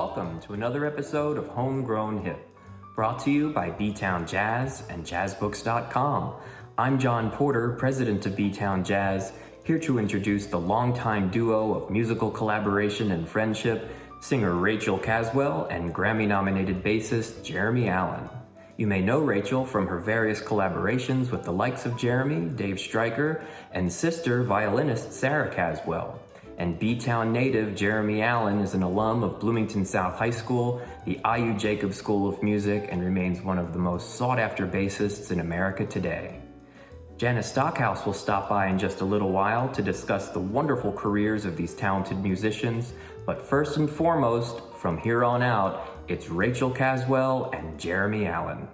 welcome to another episode of Homegrown Hip, brought to you by B-Town Jazz and jazzbooks.com. I'm John Porter, president of B-Town Jazz, here to introduce the longtime duo of musical collaboration and friendship, singer Rachel Caswell and Grammy-nominated bassist Jeremy Allen. You may know Rachel from her various collaborations with the likes of Jeremy, Dave Stryker, and sister violinist Sarah Caswell. And B-Town native Jeremy Allen is an alum of Bloomington South High School, the IU Jacobs School of Music, and remains one of the most sought-after bassists in America today. Janis Stockhouse will stop by in just a little while to discuss the wonderful careers of these talented musicians, but first and foremost, from here on out, it's Rachel Caswell and Jeremy Allen.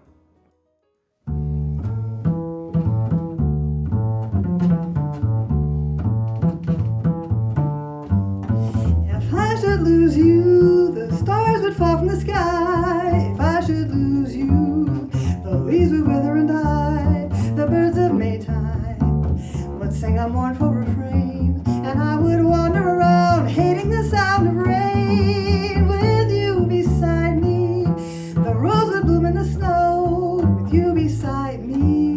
If I should lose you, the stars would fall from the sky. If I should lose you, the leaves would wither and die. The birds of Maytime would sing a mournful refrain, and I would wander around hating the sound of rain. With you beside me, the rose would bloom in the snow. With you beside me,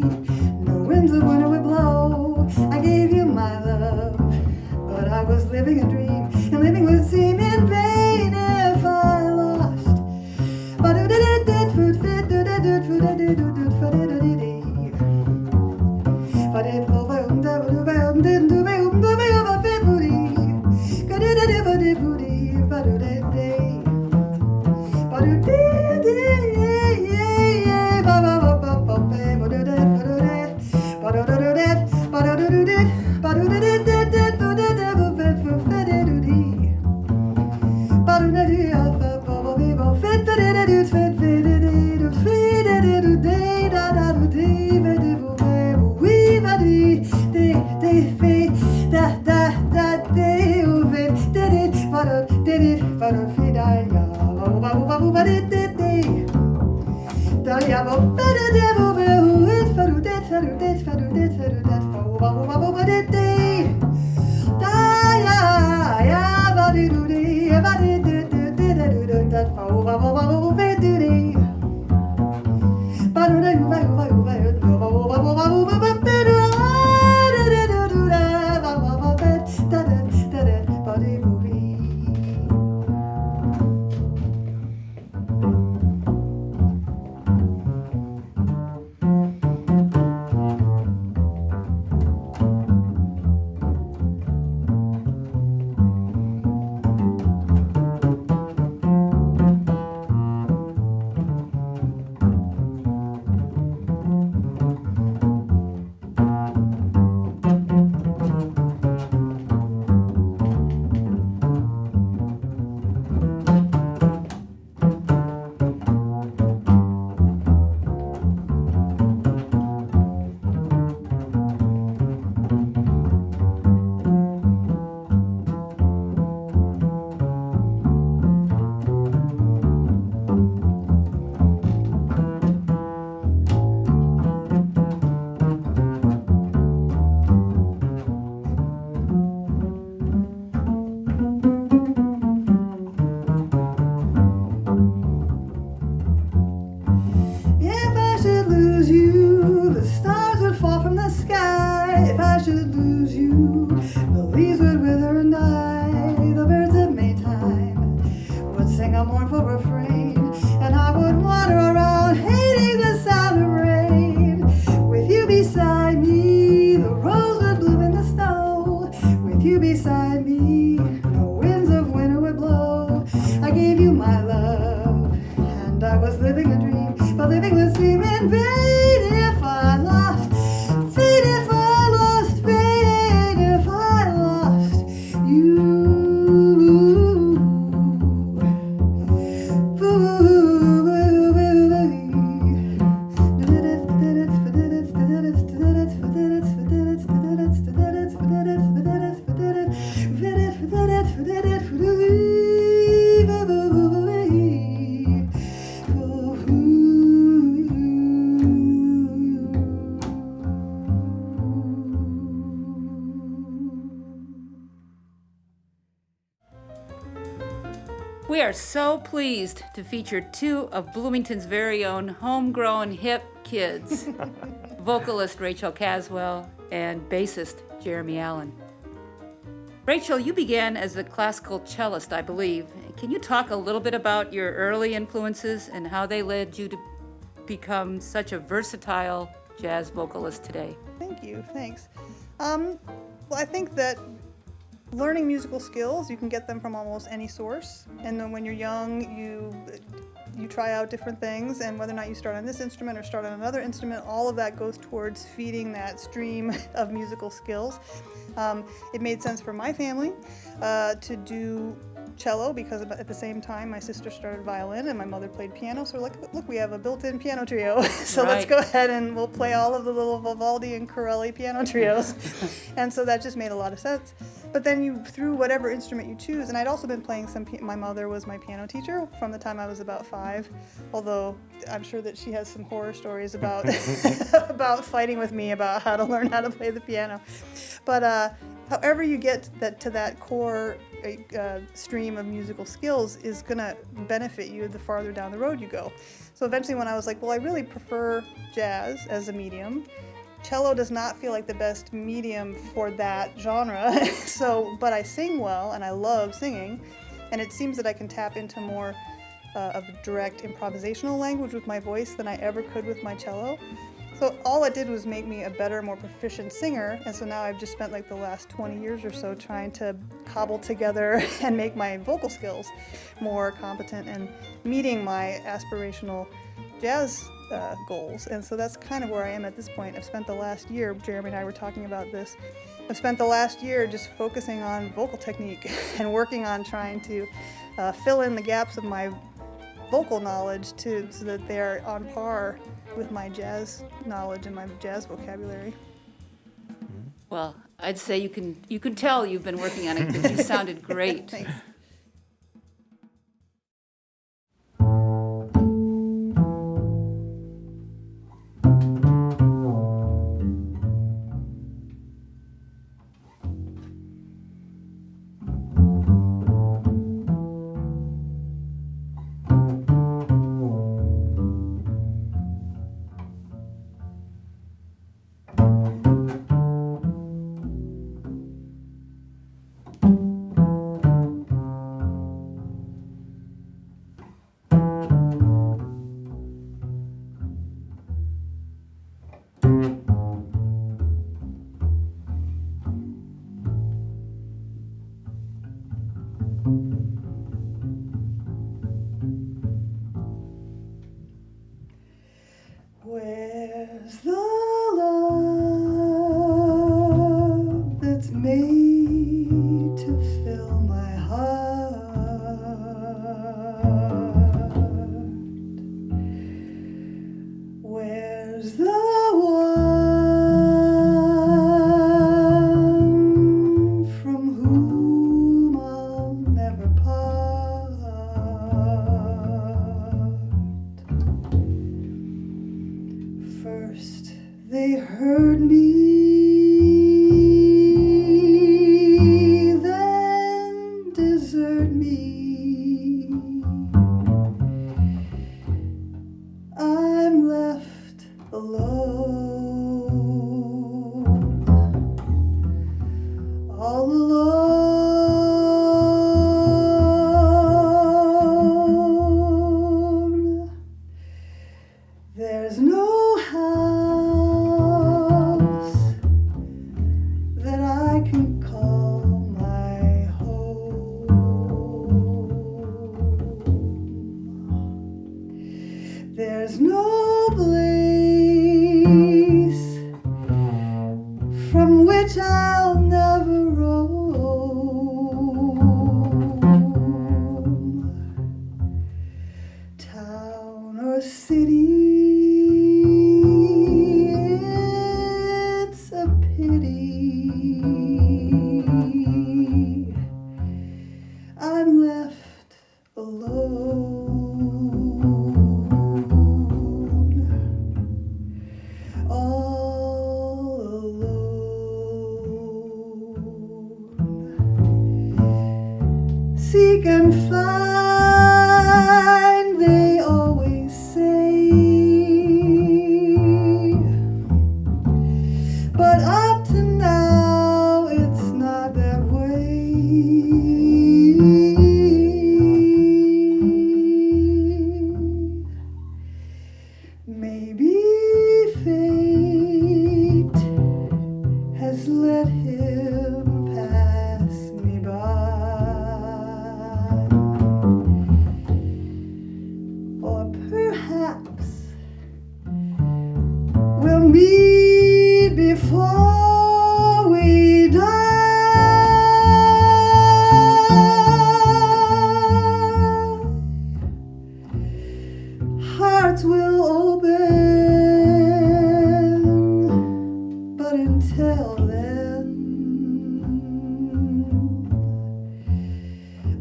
no winds of winter would blow. I gave you my love, but I was living a dream, and living would seem in vain if I lost. are so pleased to feature two of Bloomington's very own homegrown hip kids, vocalist Rachel Caswell and bassist Jeremy Allen. Rachel, you began as a classical cellist, I believe. Can you talk a little bit about your early influences and how they led you to become such a versatile jazz vocalist today? Thank you, thanks. Well, I think that learning musical skills, you can get them from almost any source. And then when you're young, you try out different things, and whether or not you start on this instrument or start on another instrument, all of that goes towards feeding that stream of musical skills. It made sense for my family to do cello because at the same time my sister started violin and my mother played piano, so we're like, look, we have a built-in piano trio. So right. Let's go ahead and we'll play all of the little Vivaldi and Corelli piano trios. And so that just made a lot of sense. But then you threw whatever instrument you choose, and I'd also been playing my mother was my piano teacher from the time I was about 5, although I'm sure that she has some horror stories about about fighting with me about how to learn how to play the piano. But however you get to that core stream of musical skills is going to benefit you the farther down the road you go. So eventually when I was like, well, I really prefer jazz as a medium. Cello does not feel like the best medium for that genre. But I sing well and I love singing, and it seems that I can tap into more of direct improvisational language with my voice than I ever could with my cello. So all it did was make me a better, more proficient singer, and so now I've just spent like the last 20 years or so trying to cobble together and make my vocal skills more competent and meeting my aspirational jazz goals. And so that's kind of where I am at this point. I've spent the last year, Jeremy and I were talking about this, I've spent the last year just focusing on vocal technique and working on trying to fill in the gaps of my vocal knowledge so that they're on par with my jazz knowledge and my jazz vocabulary. Well, I'd say you can tell you've been working on it because you sounded great. Thanks. Where's the love that's made to fill my heart? Where's the one from whom I'll never part? First they hurt me, then desert me. I'm left alone, all alone. There's no house that I can call my home. There's no place from which I'll never roam. Town or city, it's a pity I'm left alone, all alone. Seek and find before we die, hearts will open, but until then,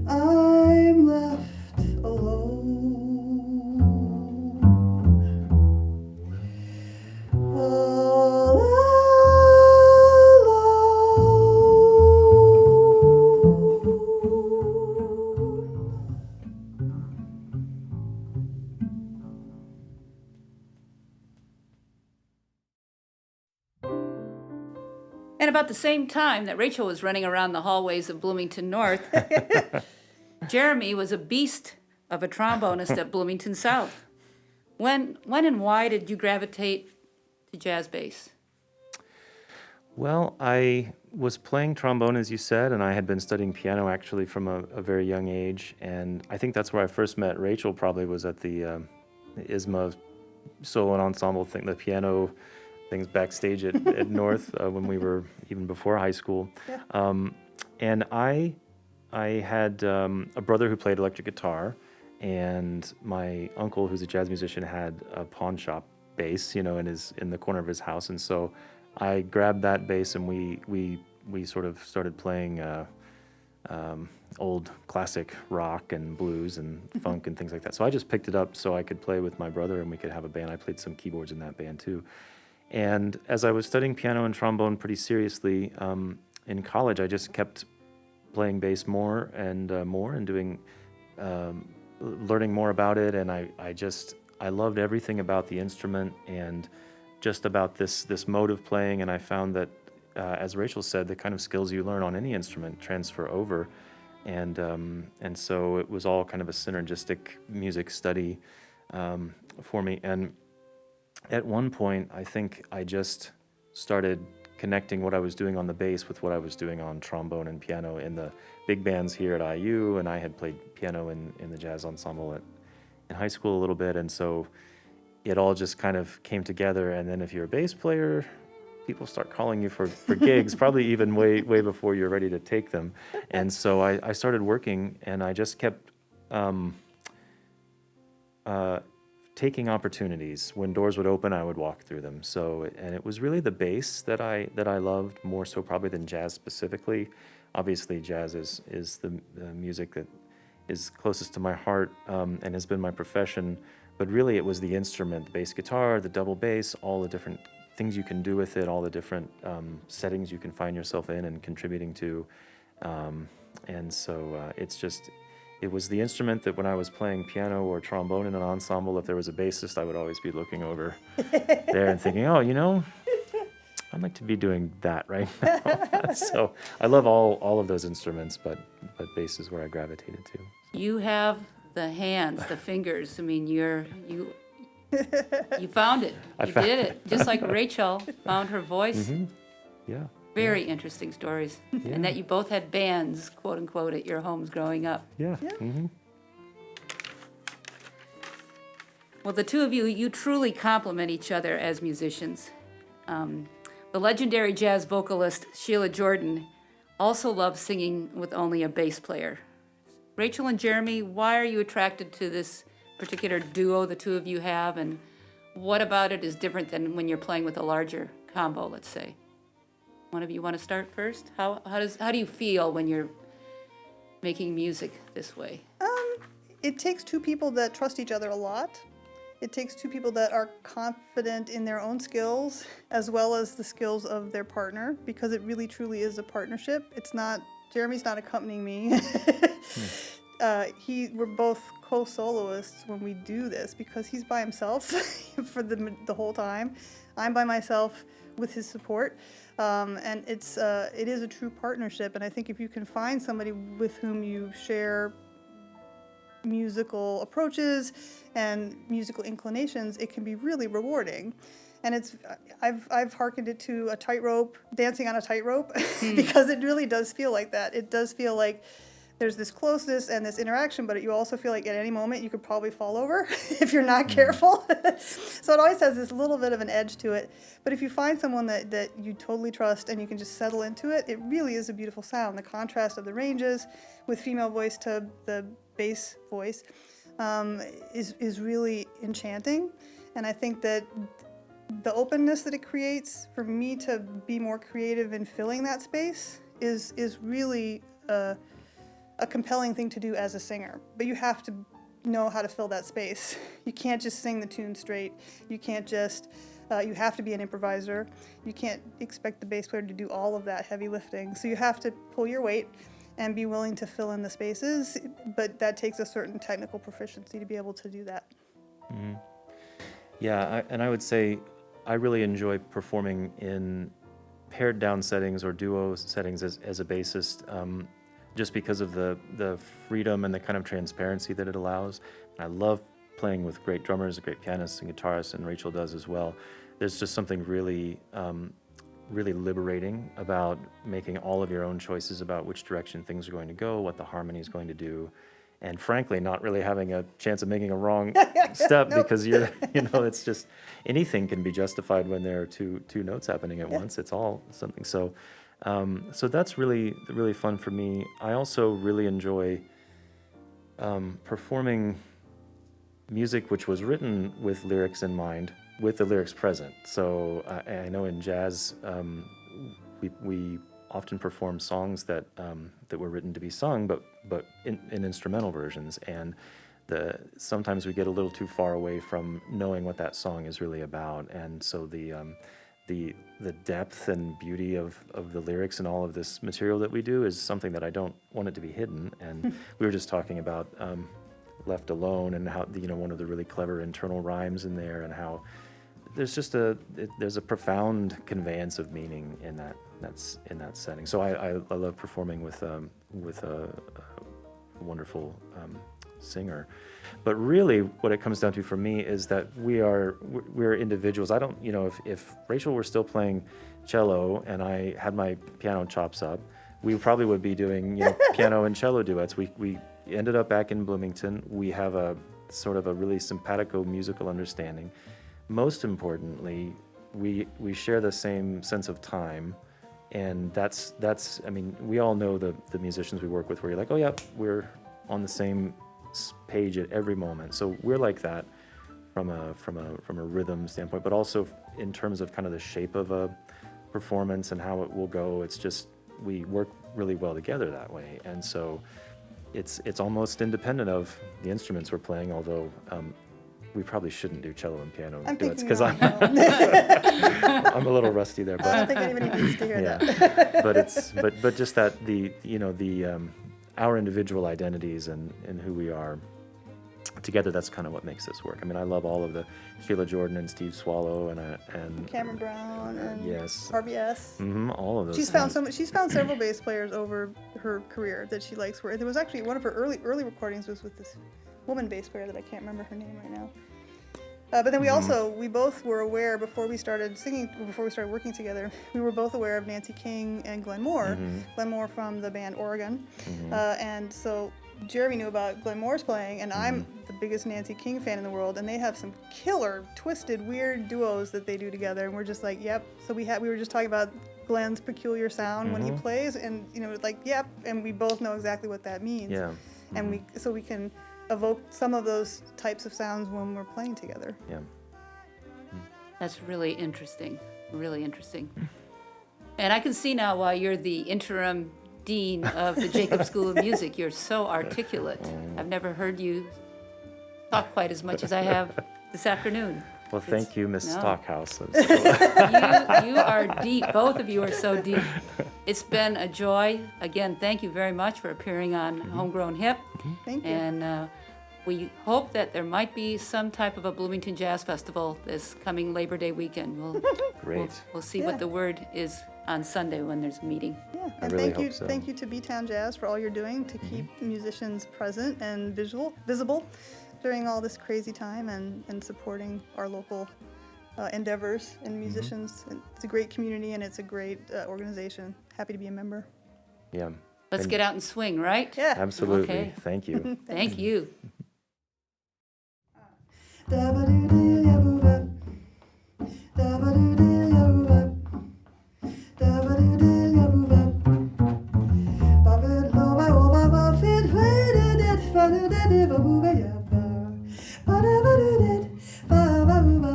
I'm left alone. All And about the same time that Rachel was running around the hallways of Bloomington North, Jeremy was a beast of a trombonist at Bloomington South. When and why did you gravitate to jazz bass? Well, I was playing trombone, as you said, and I had been studying piano actually from a very young age. And I think that's where I first met Rachel, probably was at the ISMA solo and ensemble thing, the piano things backstage at North when we were even before high school. Yeah. And I had a brother who played electric guitar, and my uncle, who's a jazz musician, had a pawn shop bass, in the corner of his house. And so I grabbed that bass, and we sort of started playing old classic rock and blues and funk and things like that. So I just picked it up so I could play with my brother and we could have a band. I played some keyboards in that band too. And as I was studying piano and trombone pretty seriously in college, I just kept playing bass more and doing learning more about it. And I loved everything about the instrument and just about this mode of playing. And I found that, as Rachel said, the kind of skills you learn on any instrument transfer over. And so it was all kind of a synergistic music study for me. And at one point, I think I just started connecting what I was doing on the bass with what I was doing on trombone and piano in the big bands here at IU, and I had played piano in the jazz ensemble in high school a little bit, and so it all just kind of came together. And then if you're a bass player, people start calling you for gigs, probably even way before you're ready to take them. And so I started working, and I just kept taking opportunities. When doors would open, I would walk through them. So, and it was really the bass that I loved more so probably than jazz specifically. Obviously, jazz is the music that is closest to my heart and has been my profession. But really, it was the instrument, the bass guitar, the double bass, all the different things you can do with it, all the different settings you can find yourself in and contributing to. And so it was the instrument that when I was playing piano or trombone in an ensemble, if there was a bassist, I would always be looking over there and thinking, I'd like to be doing that right now. So I love all of those instruments, but bass is where I gravitated to. You have the hands, the fingers. I mean, you found it. You did it. Just like Rachel found her voice. Mm-hmm. Yeah. Very interesting stories. Yeah. And that you both had bands, quote unquote, at your homes growing up. Yeah. Yeah. Mm-hmm. Well, the two of you truly complement each other as musicians. The legendary jazz vocalist Sheila Jordan also loves singing with only a bass player. Rachel and Jeremy, why are you attracted to this particular duo the two of you have, and what about it is different than when you're playing with a larger combo, let's say? One of you want to start first? How do you feel when you're making music this way? It takes two people that trust each other a lot. It takes two people that are confident in their own skills as well as the skills of their partner, because it really truly is a partnership. Jeremy's not accompanying me. We're both co-soloists when we do this because he's by himself for the whole time. I'm by myself with his support. And it is a true partnership. And I think if you can find somebody with whom you share musical approaches and musical inclinations, it can be really rewarding. And I've hearkened it to dancing on a tightrope, because it really does feel like that. It does feel like there's this closeness and this interaction, but you also feel like at any moment you could probably fall over if you're not careful. So it always has this little bit of an edge to it. But if you find someone that you totally trust and you can just settle into it, it really is a beautiful sound. The contrast of the ranges with female voice to the bass voice is really enchanting. And I think that the openness that it creates for me to be more creative in filling that space is really a compelling thing to do as a singer. But you have to know how to fill that space. You can't just sing the tune straight. You can't just, you have to be an improviser. You can't expect the bass player to do all of that heavy lifting. So you have to pull your weight and be willing to fill in the spaces, but that takes a certain technical proficiency to be able to do that. Mm-hmm. Yeah, and I would say I really enjoy performing in pared down settings or duo settings as a bassist, just because of the freedom and the kind of transparency that it allows. I love playing with great drummers, great pianists and guitarists, and Rachel does as well. There's just something really liberating about making all of your own choices about which direction things are going to go, what the harmony is going to do, and frankly, not really having a chance of making a wrong step because it's just anything can be justified when there are two notes happening at once. It's all something. So that's really fun for me. I also really enjoy performing music which was written with lyrics in mind, with the lyrics present. So I know in jazz, we often perform songs that were written to be sung, but in instrumental versions. And sometimes we get a little too far away from knowing what that song is really about. And so the depth and beauty of the lyrics and all of this material that we do is something that I don't want it to be hidden. And we were just talking about Left Alone and how one of the really clever internal rhymes in there, and how there's just there's a profound conveyance of meaning in that setting. So I love performing with a wonderful singer. But really what it comes down to for me is that we're individuals. I don't, if Rachel were still playing cello and I had my piano chops up, we probably would be doing piano and cello duets. We ended up back in Bloomington. We have a sort of a really simpatico musical understanding. Most importantly, we share the same sense of time. And that's I mean, we all know the musicians we work with where you're like, oh yeah, we're on the same page at every moment. So we're like that from a rhythm standpoint, but also in terms of kind of the shape of a performance and how it will go. It's just, we work really well together that way. And so it's almost independent of the instruments we're playing, although we probably shouldn't do cello and piano duets because I'm a little rusty there. But I don't think anybody needs to hear that. but just that our individual identities and who we are together, that's kind of what makes this work. I mean, I love all of the Sheila Jordan and Steve Swallow and Cameron Brown and yes, Harvey S. Mm-hmm, all of those. She's found several bass players over her career that she likes. There was actually one of her early recordings was with this woman bass player that I can't remember her name right now. But then we both were aware before we started working together, we were both aware of Nancy King and Glenn Moore. Glenn Moore from the band Oregon. And so Jeremy knew about Glenn Moore's playing, and I'm the biggest Nancy King fan in the world, and they have some killer, twisted, weird duos that they do together, and we're just like, yep. So we were just talking about Glenn's peculiar sound when he plays, and yep, and we both know exactly what that means. Yeah. And we can evoke some of those types of sounds when we're playing together. Yeah. That's really interesting. And I can see now why you're the interim dean of the Jacob School of Music. You're so articulate. I've never heard you talk quite as much as I have this afternoon. Well, thank you, Miss Stockhouse. You are deep. Both of you are so deep. It's been a joy. Again, thank you very much for appearing on Homegrown Hip. Thank you. And we hope that there might be some type of a Bloomington Jazz Festival this coming Labor Day weekend. We'll see what the word is on Sunday when there's a meeting. Yeah, and really thank you, hope so. Thank you to B-Town Jazz for all you're doing to keep musicians present and visible during all this crazy time, and supporting our local endeavors and musicians. It's a great community, and it's a great organization. Happy to be a member. Yeah. Let's get out and swing, right? Yeah. Absolutely. Okay. Thank you. Thank you. Da-ba-doo-dee-ya-boo-ba. Da-ba-doo-dee-ya-boo-ba. Da-ba-doo-dee-ya-boo-ba. Ba-ba-do-ba-ba-fit-way-da-da-fa-do-da-dee-ba-boo-ba-ya-ba. Ba-da-ba-doo-dee. Ba-ba-boo-ba.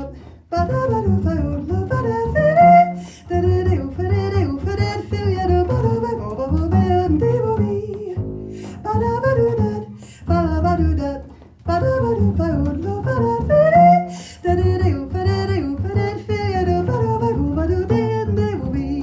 Ba-da-ba-doo-fa-yoo-lo-ba-da-fi-dee. Da-dee-dee-oo-fa-dee-dee-oo-fa-dee, feel-ya-do-ba-do-ba-bo-ba-bo-ba-dee-boo-bee. Ba-da-ba-doo-da. Ba-ba-doo-da. Ba-da-ba-doo-fa-yoo-lo-ba-da-fi-dee. Da-dee-dee-oo-fa-dee-dee-oo-fa-dee, feel-ya-do-ba-do-ba-bo-ba-doo-dee-boo-bee.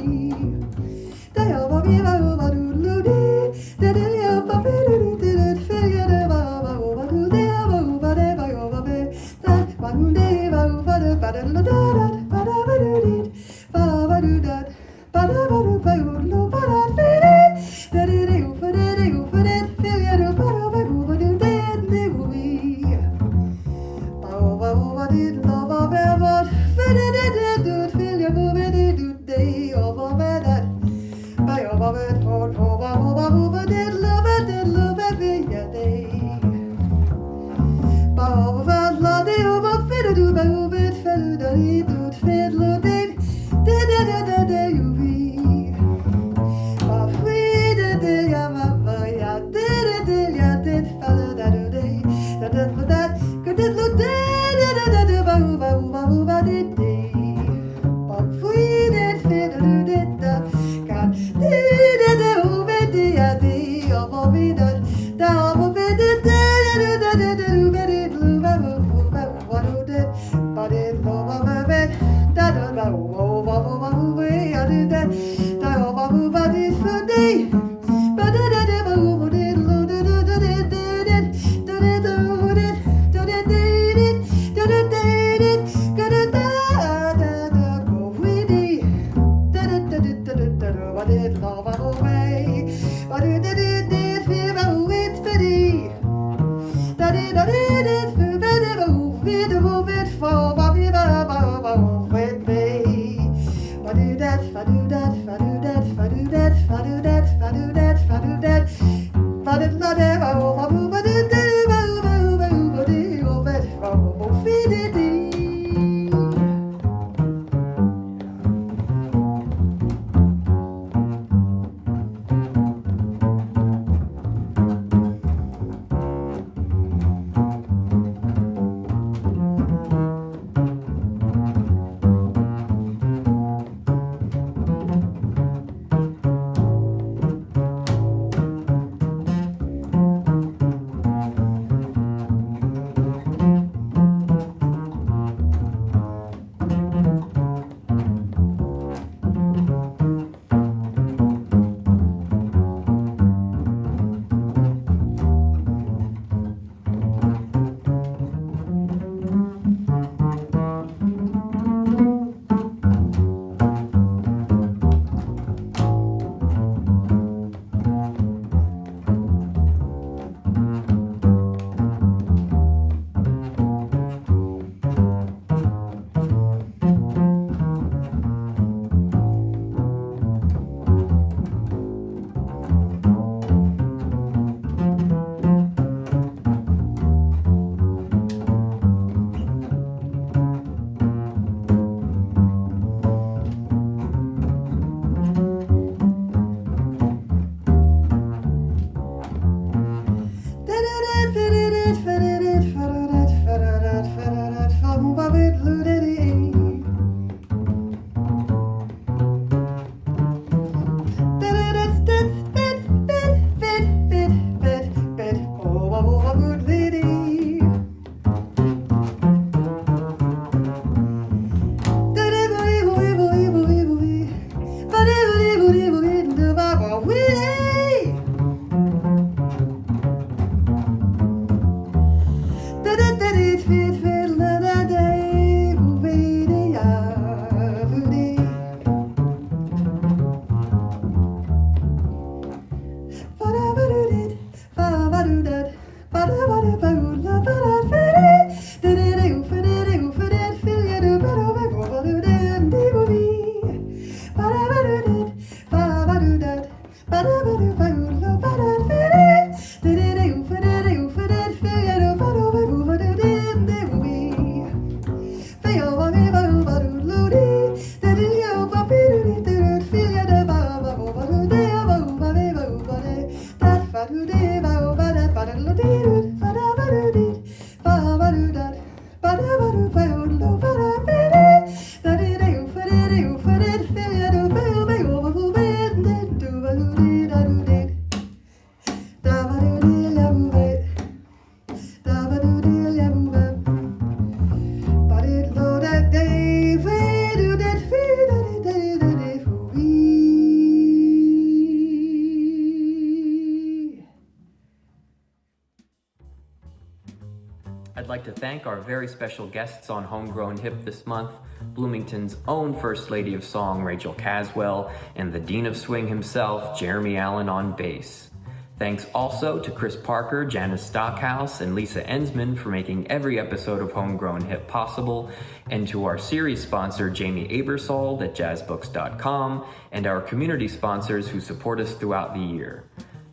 thank our very special guests on Homegrown Hip this month, Bloomington's own First Lady of Song, Rachel Caswell, and the Dean of Swing himself, Jeremy Allen on bass. Thanks also to Chris Parker, Janis Stockhouse, and Lisa Ensman for making every episode of Homegrown Hip possible, and to our series sponsor, Jamie Abersold at jazzbooks.com, and our community sponsors who support us throughout the year.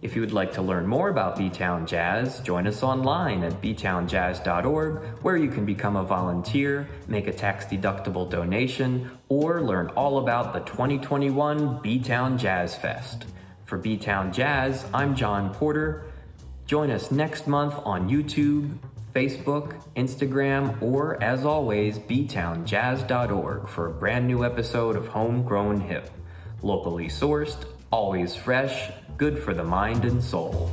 If you would like to learn more about B-Town Jazz, join us online at btownjazz.org, where you can become a volunteer, make a tax-deductible donation, or learn all about the 2021 B-Town Jazz Fest. For B-Town Jazz, I'm John Porter. Join us next month on YouTube, Facebook, Instagram, or as always, btownjazz.org for a brand new episode of Homegrown Hip. Locally sourced, always fresh, good for the mind and soul.